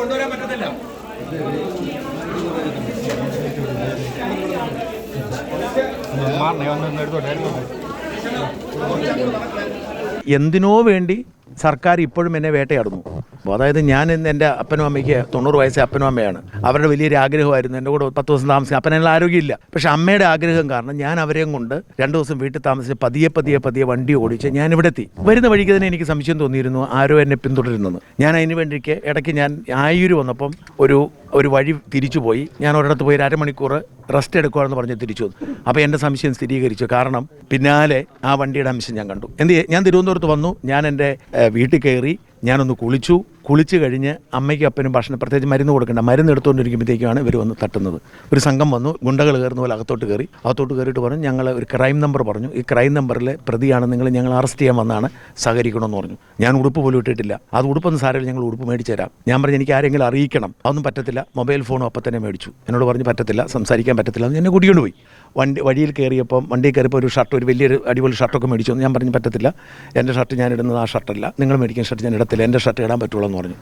കൊണ്ടുവരാൻ പറ്റത്തില്ല. എന്തിനോ വേണ്ടി സർക്കാർ ഇപ്പോഴും എന്നെ വേട്ടയാടുന്നു. അതായത് ഞാൻ ഇന്ന് എൻ്റെ അപ്പനും അമ്മയ്ക്ക് 90 വയസ്സേ അപ്പനും അമ്മയാണ്. അവരുടെ വലിയൊരു ആഗ്രഹമായിരുന്നു എൻ്റെ കൂടെ 10 ദിവസം താമസിക്കുക. അപ്പനെല്ലാം ആരോഗ്യമില്ല. പക്ഷേ അമ്മയുടെ ആഗ്രഹം കാരണം ഞാൻ അവരെയും കൊണ്ട് 2 ദിവസം വീട്ടിൽ താമസിച്ച് പതിയെ വണ്ടി ഓടിച്ച് ഞാൻ ഇവിടെ എത്തി. വരുന്ന വഴിക്ക് തന്നെ എനിക്ക് സംശയം തോന്നിയിരുന്നു ആരോ എന്നെ പിന്തുടരുന്നെന്ന്. ഞാൻ അതിന് വേണ്ടിക്ക് ഇടയ്ക്ക് ഞാൻ ആയൂർ വന്നപ്പം ഒരു വഴി തിരിച്ചു പോയി. ഞാൻ ഒരിടത്ത് പോയി 1/2 മണിക്കൂർ റെസ്റ്റ് എടുക്കുകയാണെന്ന് പറഞ്ഞ് തിരിച്ചു വന്നു. അപ്പോൾ എൻ്റെ സംശയം സ്ഥിരീകരിച്ചു. കാരണം പിന്നാലെ ആ വണ്ടിയുടെ അംശം ഞാൻ കണ്ടു. ഞാൻ തിരുവനന്തപുരത്ത് വന്നു. ഞാൻ എൻ്റെ വീട്ടിൽ കയറി ഞാനൊന്ന് കുളിച്ച് കഴിഞ്ഞ് അമ്മയ്ക്കും അപ്പനും ഭക്ഷണം പ്രത്യേകിച്ച് മരുന്ന് കൊടുക്കേണ്ട മരുന്ന് എടുത്തുകൊണ്ടിരിക്കുമ്പോഴത്തേക്കാണ് ഇവർ വന്ന് തട്ടുന്നത്. ഒരു സംഘം വന്നു, ഗുണ്ടകൾ കയറുന്ന പോലെ അകത്തോട്ട് കയറിയിട്ട് പറഞ്ഞു ഞങ്ങൾ ഒരു ക്രൈം നമ്പർ പറഞ്ഞു. ഈ ക്രൈം നമ്പറിലെ പ്രതിയാണ് നിങ്ങൾ, ഞങ്ങൾ അറസ്റ്റ് ചെയ്യാൻ വന്നാണ്, സഹകരിക്കണമെന്ന് പറഞ്ഞു. ഞാൻ ഉടുപ്പ് പോലും ഇട്ടിട്ടില്ല. അത് ഉടുപ്പൊന്നും സാരമില്ല, ഞങ്ങൾ ഉടുപ്പ് മേടിച്ചു തരാം. ഞാൻ പറഞ്ഞു എനിക്ക് ആരെങ്കിലും അറിയിക്കണം. അതൊന്നും പറ്റത്തില്ല. മൊബൈൽ ഫോണും അപ്പം തന്നെ മേടിച്ചു. എന്നോട് പറഞ്ഞു പറ്റത്തില്ല, സംസാരിക്കാൻ പറ്റത്തില്ല. എന്ന് എന്നെ കൂട്ടിക്കൊണ്ട് പോയി. വണ്ടിയിൽ കയറിയപ്പോൾ ഒരു ഷർട്ട്, ഒരു വലിയൊരു അടിപൊളി ഷർട്ടൊക്കെ മേടിച്ചു. ഞാൻ പറഞ്ഞു പറ്റത്തില്ല, എൻ്റെ ഷർട്ട് ഞാൻ ഇടുന്നത് ആ ഷർട്ടല്ല, നിങ്ങൾ മേടിക്കുന്ന ഷർട്ട് ഞാൻ ഇടത്തില്ല, എൻ്റെ ഷർട്ട് ഇടാൻ പറ്റുള്ളൂ എന്ന് പറഞ്ഞു.